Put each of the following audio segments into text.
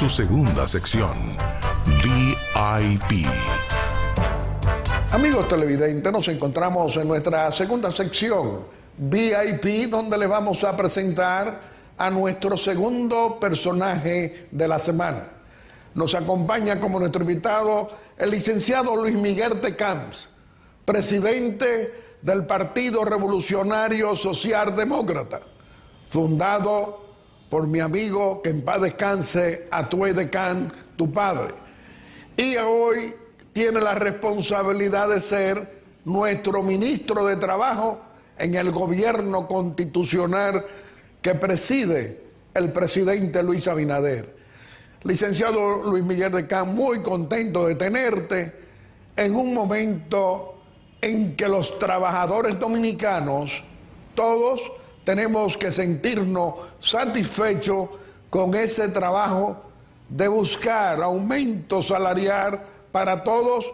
su segunda sección, VIP. Amigos televidentes, nos encontramos en nuestra segunda sección, VIP, donde le vamos a presentar a nuestro segundo personaje de la semana. Nos acompaña como nuestro invitado el licenciado Luis Miguel de Camps, presidente del Partido Revolucionario Socialdemócrata, fundado por mi amigo, que en paz descanse, Atuey de Camps, tu padre. Y hoy tiene la responsabilidad de ser nuestro ministro de Trabajo en el gobierno constitucional que preside el presidente Luis Abinader. Licenciado Luis Miguel de Camps, muy contento de tenerte en un momento en que los trabajadores dominicanos, todos tenemos que sentirnos satisfechos con ese trabajo de buscar aumento salarial para todos,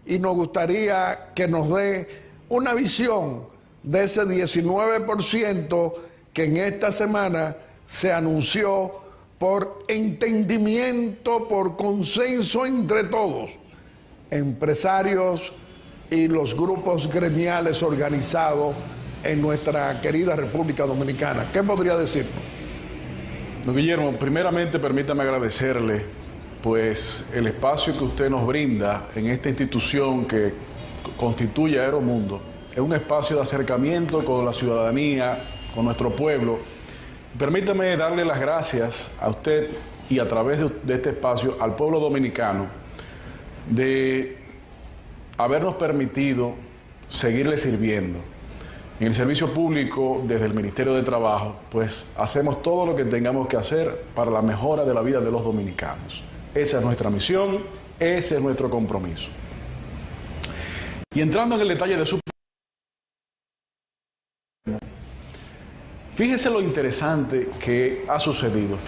y nos gustaría que nos dé una visión de ese 19% que en esta semana se anunció por entendimiento, por consenso entre todos, empresarios y los grupos gremiales organizados en nuestra querida República Dominicana. ¿Qué podría decirnos? Don Guillermo, primeramente permítame agradecerle pues el espacio que usted nos brinda en esta institución que constituye Aeromundo. Es un espacio de acercamiento con la ciudadanía, con nuestro pueblo. Permítame darle las gracias a usted y a través de este espacio al pueblo dominicano de habernos permitido seguirle sirviendo. En el servicio público, desde el Ministerio de Trabajo, pues hacemos todo lo que tengamos que hacer para la mejora de la vida de los dominicanos. Esa es nuestra misión, ese es nuestro compromiso. Y entrando en el detalle de su... Fíjese lo interesante que ha sucedido,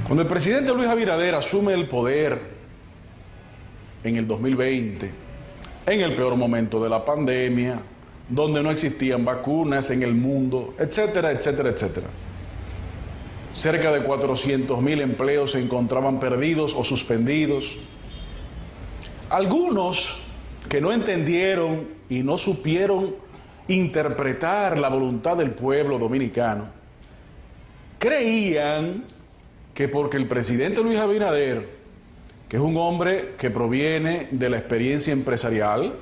Cuando el presidente Luis Abinader asume el poder en el 2020, en el peor momento de la pandemia, donde no existían vacunas en el mundo, etcétera, etcétera, etcétera. Cerca de 400.000 empleos se encontraban perdidos o suspendidos. Algunos que no entendieron y no supieron interpretar la voluntad del pueblo dominicano, creían que porque el presidente Luis Abinader, que es un hombre que proviene de la experiencia empresarial,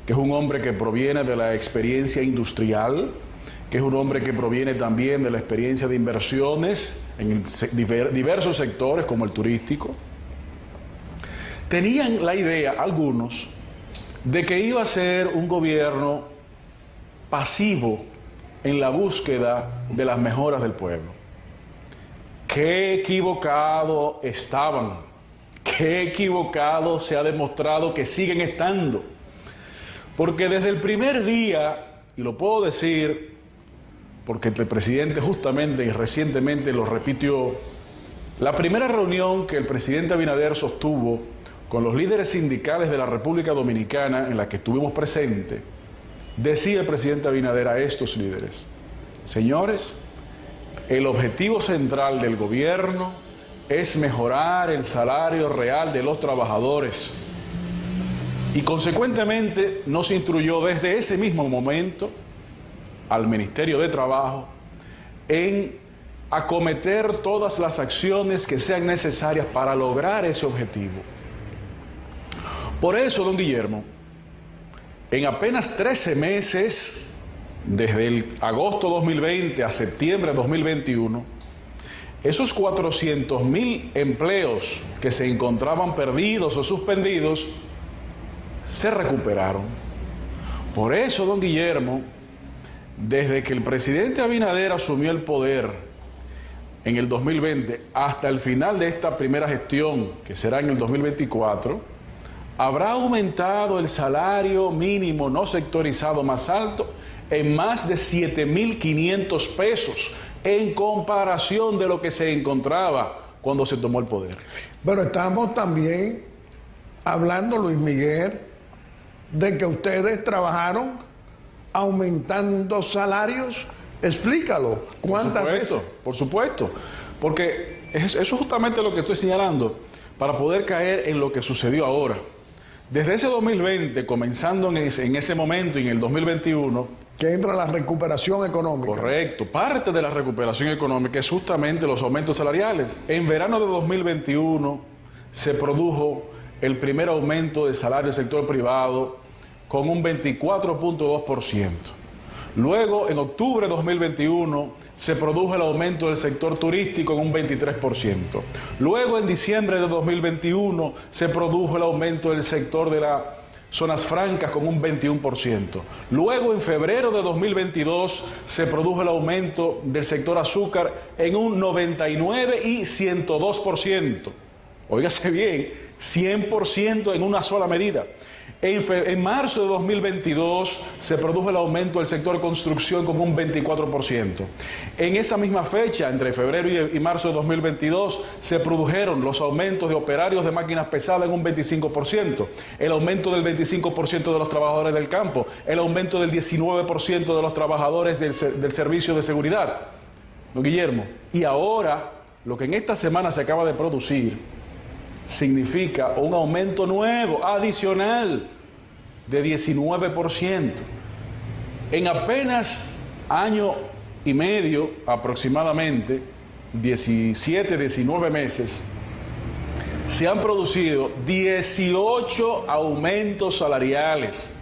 que es un hombre que proviene de la experiencia industrial, que es un hombre que proviene también de la experiencia de inversiones en diversos sectores como el turístico, tenían la idea, algunos, de que iba a ser un gobierno pasivo en la búsqueda de las mejoras del pueblo. Qué equivocado estaban, qué equivocado se ha demostrado que siguen estando, porque desde el primer día, y lo puedo decir porque el presidente justamente y recientemente lo repitió, la primera reunión que el presidente Abinader sostuvo con los líderes sindicales de la República Dominicana, en la que estuvimos presentes, decía el presidente Abinader a estos líderes: señores, el objetivo central del gobierno es mejorar el salario real de los trabajadores. Y consecuentemente nos instruyó desde ese mismo momento al Ministerio de Trabajo en acometer todas las acciones que sean necesarias para lograr ese objetivo. Por eso, don Guillermo, en apenas 13 meses, desde el agosto 2020 a septiembre 2021, esos 400.000 empleos que se encontraban perdidos o suspendidos se recuperaron. Por eso, don Guillermo, desde que el presidente Abinader asumió el poder en el 2020 hasta el final de esta primera gestión, que será en el 2024, habrá aumentado el salario mínimo no sectorizado más alto en más de 7.500 pesos en comparación de lo que se encontraba cuando se tomó el poder. Pero estamos también hablando, Luis Miguel, de que ustedes trabajaron aumentando salarios. Explícalo. ¿Cuántas veces? Por supuesto. Porque eso es justamente lo que estoy señalando, para poder caer en lo que sucedió ahora. Desde ese 2020, comenzando en ese momento y en el 2021... que entra la recuperación económica. Correcto. Parte de la recuperación económica es justamente los aumentos salariales. En verano de 2021 se produjo el primer aumento de salario del sector privado con un 24.2%. Luego, en octubre de 2021, se produjo el aumento del sector turístico en un 23%. Luego, en diciembre de 2021, se produjo el aumento del sector de las zonas francas con un 21%. Luego, en febrero de 2022, se produjo el aumento del sector azúcar en un 99 y 102%. Óigase bien, 100% en una sola medida. En marzo de 2022 se produjo el aumento del sector construcción con un 24%. En esa misma fecha, entre febrero y marzo de 2022, se produjeron los aumentos de operarios de máquinas pesadas en un 25%, el aumento del 25% de los trabajadores del campo, el aumento del 19% de los trabajadores del servicio de seguridad. Don Guillermo, y ahora, lo que en esta semana se acaba de producir, significa un aumento nuevo, adicional, de 19%. En apenas año y medio, aproximadamente, 17, 19 meses, se han producido 18 aumentos salariales.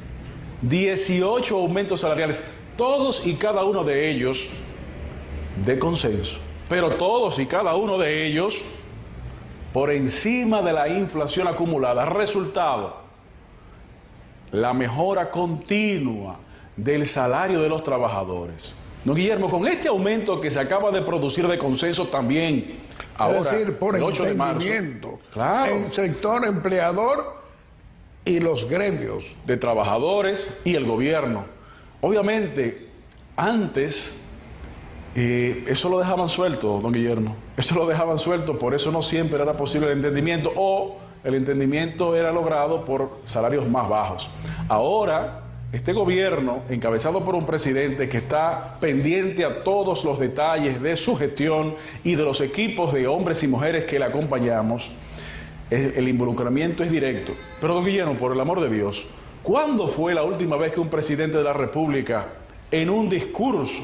18 aumentos salariales, todos y cada uno de ellos de consenso, pero todos y cada uno de ellos por encima de la inflación acumulada. Resultado, la mejora continua del salario de los trabajadores. No, Guillermo, con este aumento que se acaba de producir de consenso también, ahora, es decir, por el 8 de marzo, claro, en sector empleador y los gremios de trabajadores y el gobierno. Obviamente, antes eso lo dejaban suelto, don Guillermo. Eso lo dejaban suelto, por eso no siempre era posible el entendimiento, o el entendimiento era logrado por salarios más bajos. Ahora, este gobierno, encabezado por un presidente que está pendiente a todos los detalles de su gestión y de los equipos de hombres y mujeres que le acompañamos, el involucramiento es directo. Pero, don Guillermo, por el amor de Dios, ¿cuándo fue la última vez que un presidente de la República, en un discurso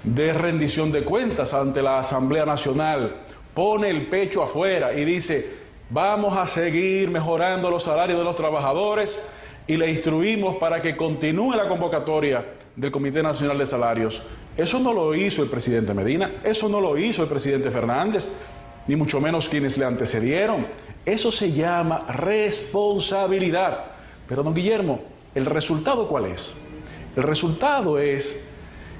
de rendición de cuentas ante la Asamblea Nacional, pone el pecho afuera y dice: vamos a seguir mejorando los salarios de los trabajadores y le instruimos para que continúe la convocatoria del Comité Nacional de Salarios? Eso no lo hizo el presidente Medina, eso no lo hizo el presidente Fernández, ni mucho menos quienes le antecedieron. Eso se llama responsabilidad. Pero, don Guillermo, ¿el resultado cuál es? El resultado es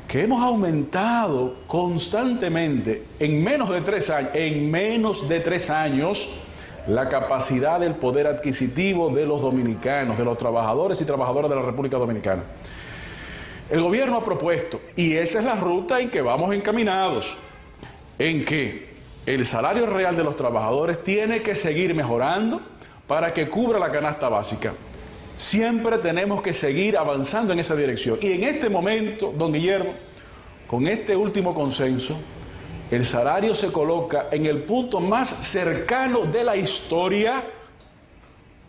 que hemos aumentado constantemente en menos de 3 años, la capacidad del poder adquisitivo de los dominicanos, de los trabajadores y trabajadoras de la República Dominicana. El gobierno ha propuesto, y esa es la ruta en que vamos encaminados, en que el salario real de los trabajadores tiene que seguir mejorando para que cubra la canasta básica. Siempre tenemos que seguir avanzando en esa dirección. Y en este momento, don Guillermo, con este último consenso, el salario se coloca en el punto más cercano de la historia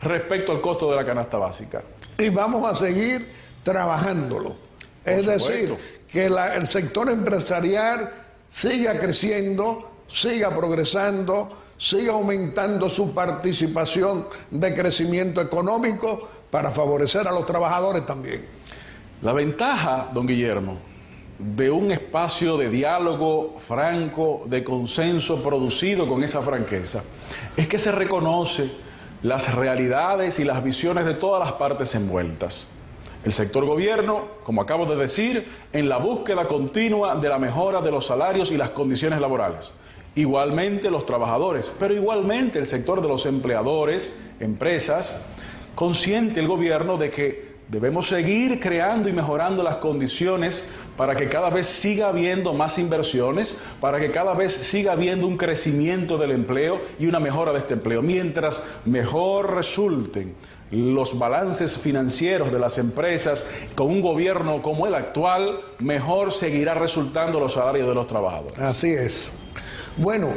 respecto al costo de la canasta básica. Y vamos a seguir trabajándolo. Es decir, que el sector empresarial siga creciendo, siga progresando, siga aumentando su participación de crecimiento económico para favorecer a los trabajadores también. La ventaja, don Guillermo, de un espacio de diálogo franco, de consenso producido con esa franqueza, es que se reconoce las realidades y las visiones de todas las partes envueltas. El sector gobierno, como acabo de decir, en la búsqueda continua de la mejora de los salarios y las condiciones laborales. Igualmente los trabajadores, pero igualmente el sector de los empleadores, empresas, consciente el gobierno de que debemos seguir creando y mejorando las condiciones para que cada vez siga habiendo más inversiones, para que cada vez siga habiendo un crecimiento del empleo y una mejora de este empleo. Mientras mejor resulten los balances financieros de las empresas con un gobierno como el actual, mejor seguirá resultando los salarios de los trabajadores. Así es. Bueno,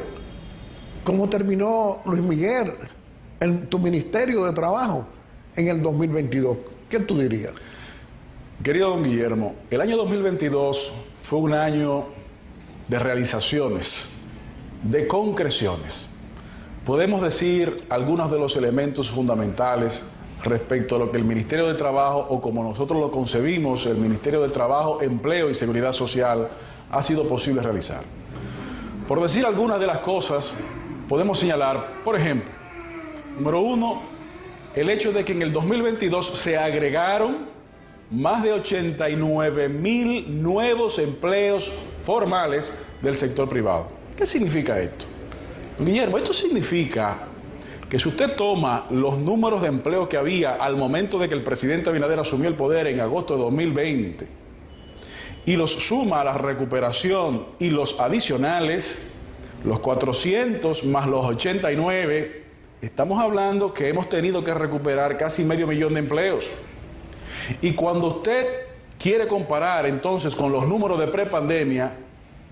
¿cómo terminó, Luis Miguel, en tu Ministerio de Trabajo en el 2022? ¿Qué tú dirías? Querido don Guillermo, el año 2022 fue un año de realizaciones, de concreciones. Podemos decir algunos de los elementos fundamentales respecto a lo que el Ministerio de Trabajo, o como nosotros lo concebimos, el Ministerio de Trabajo, Empleo y Seguridad Social, ha sido posible realizar. Por decir algunas de las cosas, podemos señalar, por ejemplo, número uno, el hecho de que en el 2022 se agregaron más de 89,000 nuevos empleos formales del sector privado. ¿Qué significa esto? Guillermo, esto significa que si usted toma los números de empleo que había al momento de que el presidente Abinader asumió el poder en agosto de 2020 y los suma a la recuperación y los adicionales, los 400 más los 89, estamos hablando que hemos tenido que recuperar casi 500,000 de empleos. Y cuando usted quiere comparar entonces con los números de prepandemia,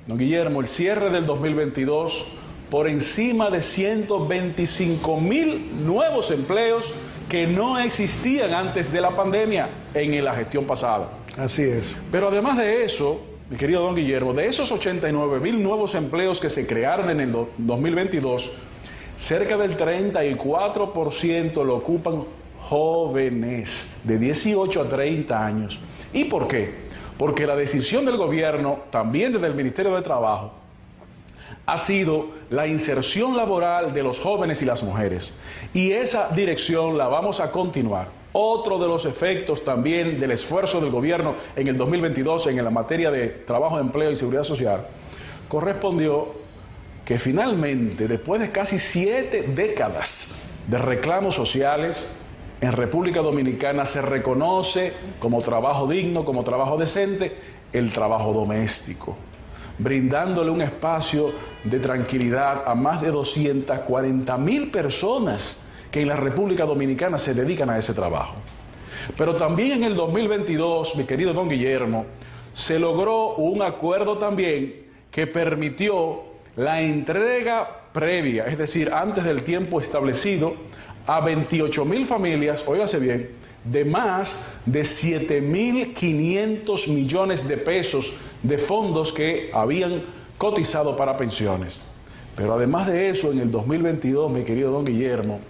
don Guillermo, el cierre del 2022, por encima de 125,000 nuevos empleos que no existían antes de la pandemia en la gestión pasada. Así es. Pero además de eso, mi querido don Guillermo, de esos 89,000 nuevos empleos que se crearon en el 2022, cerca del 34% lo ocupan jóvenes de 18 a 30 años. ¿Y por qué? Porque la decisión del gobierno, también desde el Ministerio de Trabajo, ha sido la inserción laboral de los jóvenes y las mujeres. Y esa dirección la vamos a continuar. Otro de los efectos también del esfuerzo del gobierno en el 2022 en la materia de trabajo, empleo y seguridad social, correspondió que finalmente, después de casi 7 décadas de reclamos sociales, en República Dominicana se reconoce como trabajo digno, como trabajo decente, el trabajo doméstico, brindándole un espacio de tranquilidad a más de 240,000 personas que en la República Dominicana se dedican a ese trabajo. Pero también en el 2022, mi querido don Guillermo, se logró un acuerdo también que permitió la entrega previa, es decir, antes del tiempo establecido, a 28,000 familias, óigase bien, de más de 7,500 millones de pesos de fondos que habían cotizado para pensiones. Pero además de eso, en el 2022, mi querido don Guillermo,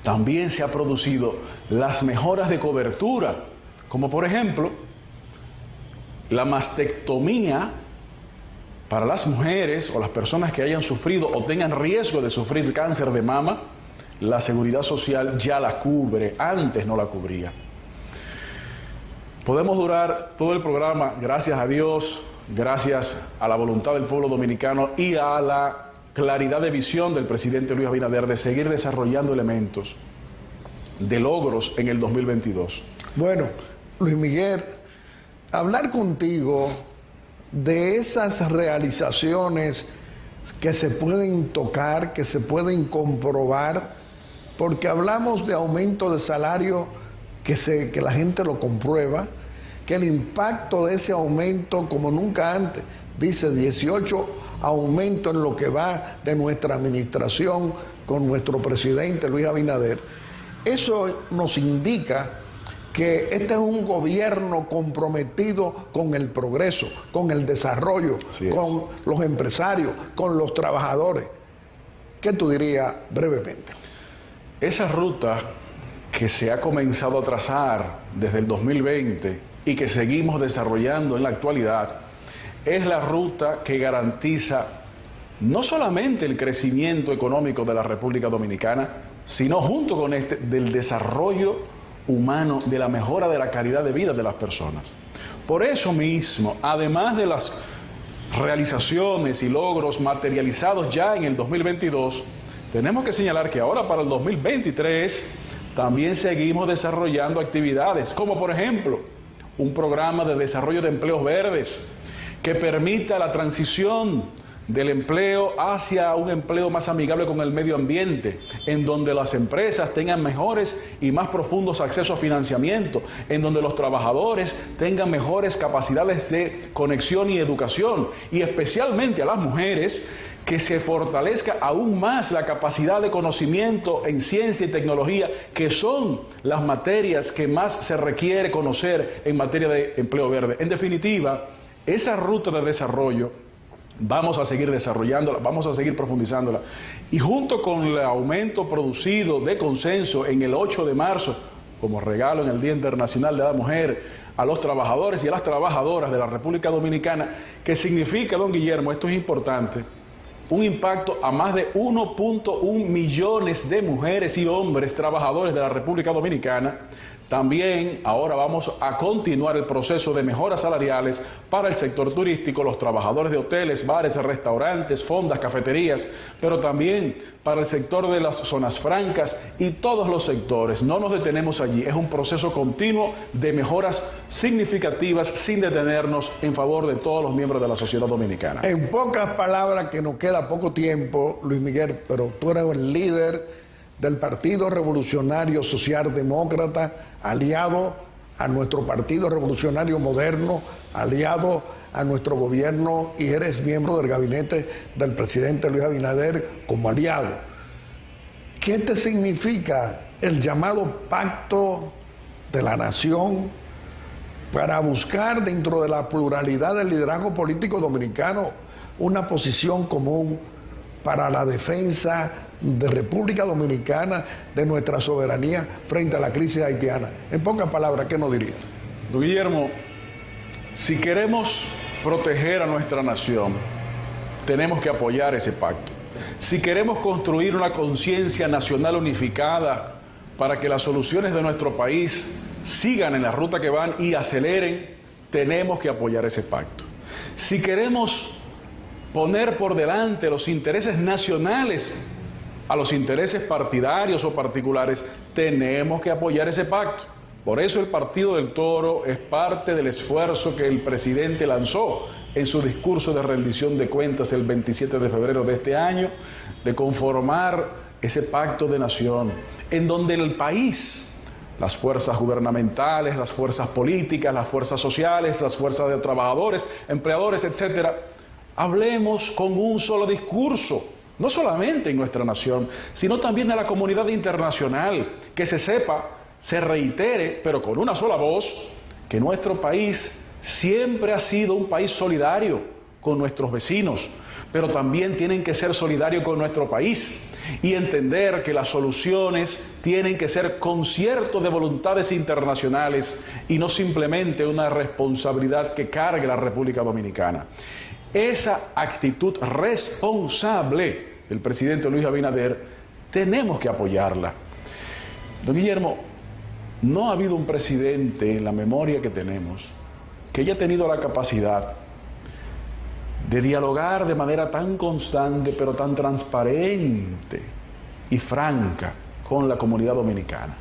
también se han producido las mejoras de cobertura, como por ejemplo, la mastectomía para las mujeres o las personas que hayan sufrido o tengan riesgo de sufrir cáncer de mama. La Seguridad Social ya la cubre, antes no la cubría. Podemos durar todo el programa, gracias a Dios, gracias a la voluntad del pueblo dominicano y a la claridad de visión del presidente Luis Abinader de seguir desarrollando elementos de logros en el 2022. Bueno, Luis Miguel, hablar contigo de esas realizaciones que se pueden tocar, que se pueden comprobar, porque hablamos de aumento de salario que la gente lo comprueba, que el impacto de ese aumento, como nunca antes, dice 18 aumento en lo que va de nuestra administración con nuestro presidente Luis Abinader. Eso nos indica que este es un gobierno comprometido con el progreso, con el desarrollo, con los empresarios, con los trabajadores. ¿Qué tú dirías brevemente? Esa ruta que se ha comenzado a trazar desde el 2020 y que seguimos desarrollando en la actualidad, es la ruta que garantiza no solamente el crecimiento económico de la República Dominicana, sino junto con del desarrollo humano, de la mejora de la calidad de vida de las personas. Por eso mismo, además de las realizaciones y logros materializados ya en el 2022, tenemos que señalar que ahora para el 2023 también seguimos desarrollando actividades, como por ejemplo un programa de desarrollo de empleos verdes que permita la transición del empleo hacia un empleo más amigable con el medio ambiente, en donde las empresas tengan mejores y más profundos accesos a financiamiento, en donde los trabajadores tengan mejores capacidades de conexión y educación, y especialmente a las mujeres, que se fortalezca aún más la capacidad de conocimiento en ciencia y tecnología, que son las materias que más se requiere conocer en materia de empleo verde. En definitiva, esa ruta de desarrollo vamos a seguir desarrollándola, vamos a seguir profundizándola, y junto con el aumento producido de consenso en el 8 de marzo, como regalo en el Día Internacional de la Mujer, a los trabajadores y a las trabajadoras de la República Dominicana, que significa, don Guillermo, esto es importante, un impacto a más de 1.1 millones de mujeres y hombres trabajadores de la República Dominicana. También ahora vamos a continuar el proceso de mejoras salariales para el sector turístico, los trabajadores de hoteles, bares, restaurantes, fondas, cafeterías, pero también para el sector de las zonas francas y todos los sectores. No nos detenemos allí, es un proceso continuo de mejoras significativas sin detenernos en favor de todos los miembros de la sociedad dominicana. En pocas palabras, que nos queda poco tiempo, Luis Miguel, pero tú eres el líder del Partido Revolucionario Socialdemócrata, aliado a nuestro Partido Revolucionario Moderno, aliado a nuestro gobierno, y eres miembro del gabinete del presidente Luis Abinader como aliado. ¿Qué te significa el llamado Pacto de la Nación para buscar dentro de la pluralidad del liderazgo político dominicano una posición común para la defensa de República Dominicana, de nuestra soberanía frente a la crisis haitiana? En pocas palabras, ¿qué nos dirías? Don Guillermo, si queremos proteger a nuestra nación, tenemos que apoyar ese pacto. Si queremos construir una conciencia nacional unificada para que las soluciones de nuestro país sigan en la ruta que van y aceleren, tenemos que apoyar ese pacto. Si queremos poner por delante los intereses nacionales a los intereses partidarios o particulares, tenemos que apoyar ese pacto. Por eso el Partido del Toro es parte del esfuerzo que el presidente lanzó en su discurso de rendición de cuentas el 27 de febrero de este año, de conformar ese pacto de nación, en donde el país, las fuerzas gubernamentales, las fuerzas políticas, las fuerzas sociales, las fuerzas de trabajadores, empleadores, etcétera, hablemos con un solo discurso, no solamente en nuestra nación, sino también a la comunidad internacional, que se sepa, se reitere, pero con una sola voz, que nuestro país siempre ha sido un país solidario con nuestros vecinos, pero también tienen que ser solidarios con nuestro país y entender que las soluciones tienen que ser concierto de voluntades internacionales y no simplemente una responsabilidad que cargue la República Dominicana. Esa actitud responsable del presidente Luis Abinader tenemos que apoyarla. Don Guillermo, no ha habido un presidente en la memoria que tenemos que haya tenido la capacidad de dialogar de manera tan constante, pero tan transparente y franca con la comunidad dominicana.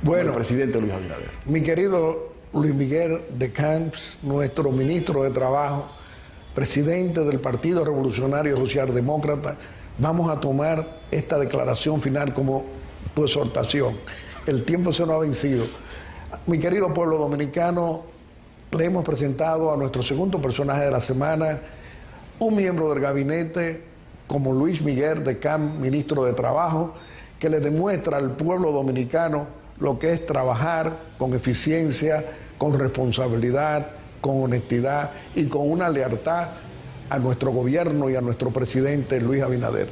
Bueno, el presidente Luis Abinader. Mi querido Luis Miguel de Camps, nuestro ministro de Trabajo, presidente del Partido Revolucionario Socialdemócrata, vamos a tomar esta declaración final como tu exhortación. El tiempo se nos ha vencido. Mi querido pueblo dominicano, le hemos presentado a nuestro segundo personaje de la semana, un miembro del gabinete como Luis Miguel de Camps, ministro de Trabajo, que le demuestra al pueblo dominicano lo que es trabajar con eficiencia, con responsabilidad, con honestidad y con una lealtad a nuestro gobierno y a nuestro presidente Luis Abinader.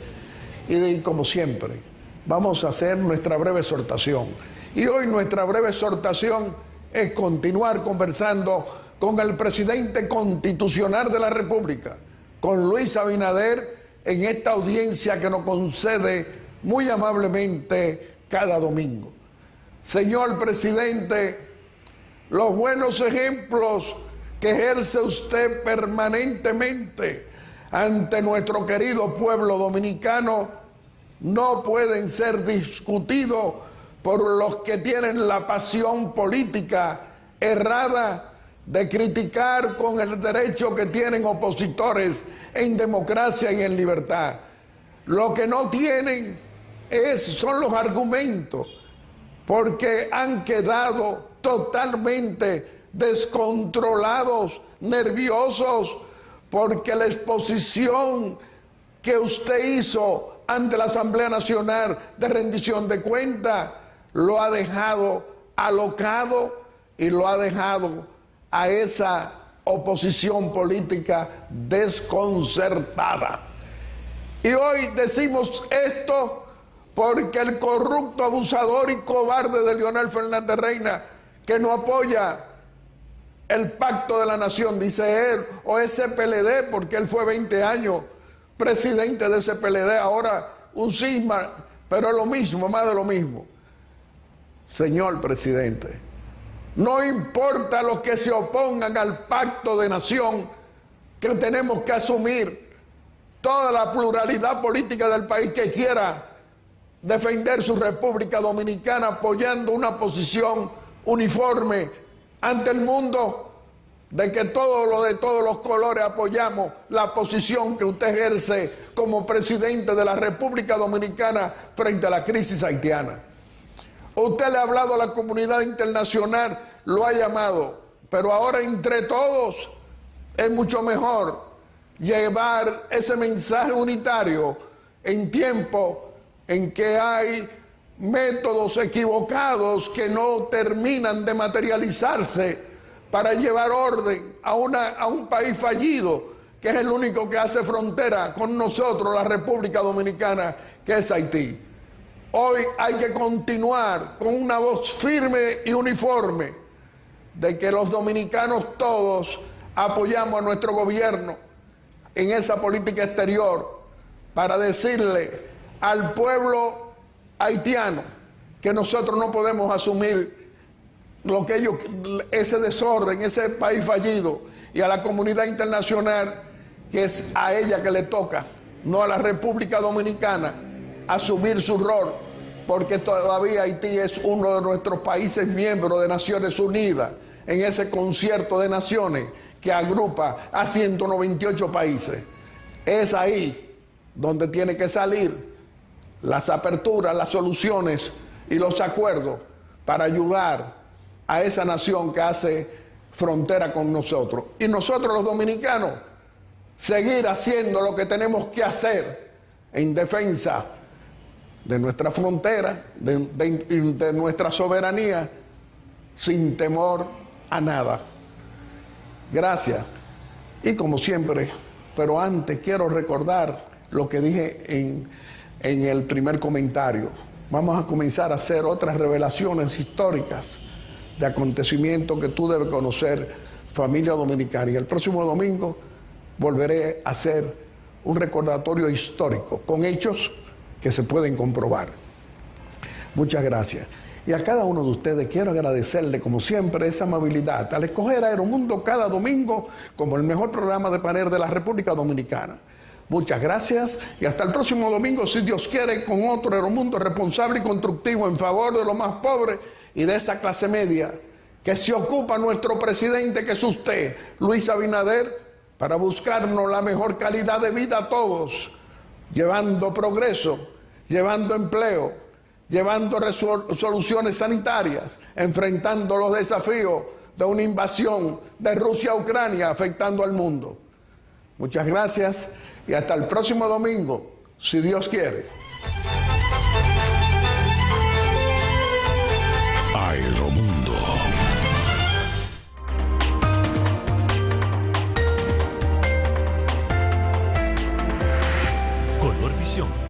Y como siempre, vamos a hacer nuestra breve exhortación. Y hoy nuestra breve exhortación es continuar conversando con el presidente constitucional de la República, con Luis Abinader, en esta audiencia que nos concede muy amablemente cada domingo. Señor presidente, los buenos ejemplos que ejerce usted permanentemente ante nuestro querido pueblo dominicano no pueden ser discutidos por los que tienen la pasión política errada de criticar con el derecho que tienen opositores en democracia y en libertad. Lo que no tienen son los argumentos, porque han quedado totalmente descontrolados, nerviosos, porque la exposición que usted hizo ante la Asamblea Nacional de rendición de cuentas lo ha dejado alocado y lo ha dejado a esa oposición política desconcertada. Y hoy decimos esto porque el corrupto, abusador y cobarde de Leonel Fernández Reina, que no apoya el pacto de la nación, dice él, o ese PLD, porque él fue 20 años presidente de ese PLD, ahora un cisma, pero es lo mismo, más de lo mismo. Señor presidente, no importa los que se opongan al pacto de nación, que tenemos que asumir toda la pluralidad política del país que quiera defender su República Dominicana apoyando una posición uniforme ante el mundo, de que todo lo de todos los colores apoyamos la posición que usted ejerce como presidente de la República Dominicana frente a la crisis haitiana. Usted le ha hablado a la comunidad internacional, lo ha llamado, pero ahora entre todos es mucho mejor llevar ese mensaje unitario en tiempo en que hay métodos equivocados que no terminan de materializarse para llevar orden a un país fallido, que es el único que hace frontera con nosotros, la República Dominicana, que es Haití. Hoy hay que continuar con una voz firme y uniforme de que los dominicanos todos apoyamos a nuestro gobierno en esa política exterior para decirle al pueblo haitiano que nosotros no podemos asumir lo que ellos, ese desorden, ese país fallido, y a la comunidad internacional que es a ella que le toca, no a la República Dominicana, asumir su rol, porque todavía Haití es uno de nuestros países miembros de Naciones Unidas, en ese concierto de naciones que agrupa a 198 países. Es ahí donde tiene que salir las aperturas, las soluciones y los acuerdos para ayudar a esa nación que hace frontera con nosotros. Y nosotros los dominicanos seguir haciendo lo que tenemos que hacer en defensa de nuestra frontera, de nuestra soberanía, sin temor a nada. Gracias. Y como siempre, pero antes quiero recordar lo que dije en el primer comentario. Vamos a comenzar a hacer otras revelaciones históricas de acontecimientos que tú debes conocer, familia dominicana. Y el próximo domingo volveré a hacer un recordatorio histórico con hechos que se pueden comprobar. Muchas gracias. Y a cada uno de ustedes quiero agradecerle, como siempre, esa amabilidad al escoger Aeromundo cada domingo como el mejor programa de panel de la República Dominicana. Muchas gracias y hasta el próximo domingo, si Dios quiere, con otro Aeromundo responsable y constructivo en favor de los más pobres y de esa clase media que se ocupa nuestro presidente, que es usted, Luis Abinader, para buscarnos la mejor calidad de vida a todos, llevando progreso, llevando empleo, llevando soluciones sanitarias, enfrentando los desafíos de una invasión de Rusia a Ucrania afectando al mundo. Muchas gracias y hasta el próximo domingo, si Dios quiere. Aeromundo. Color Visión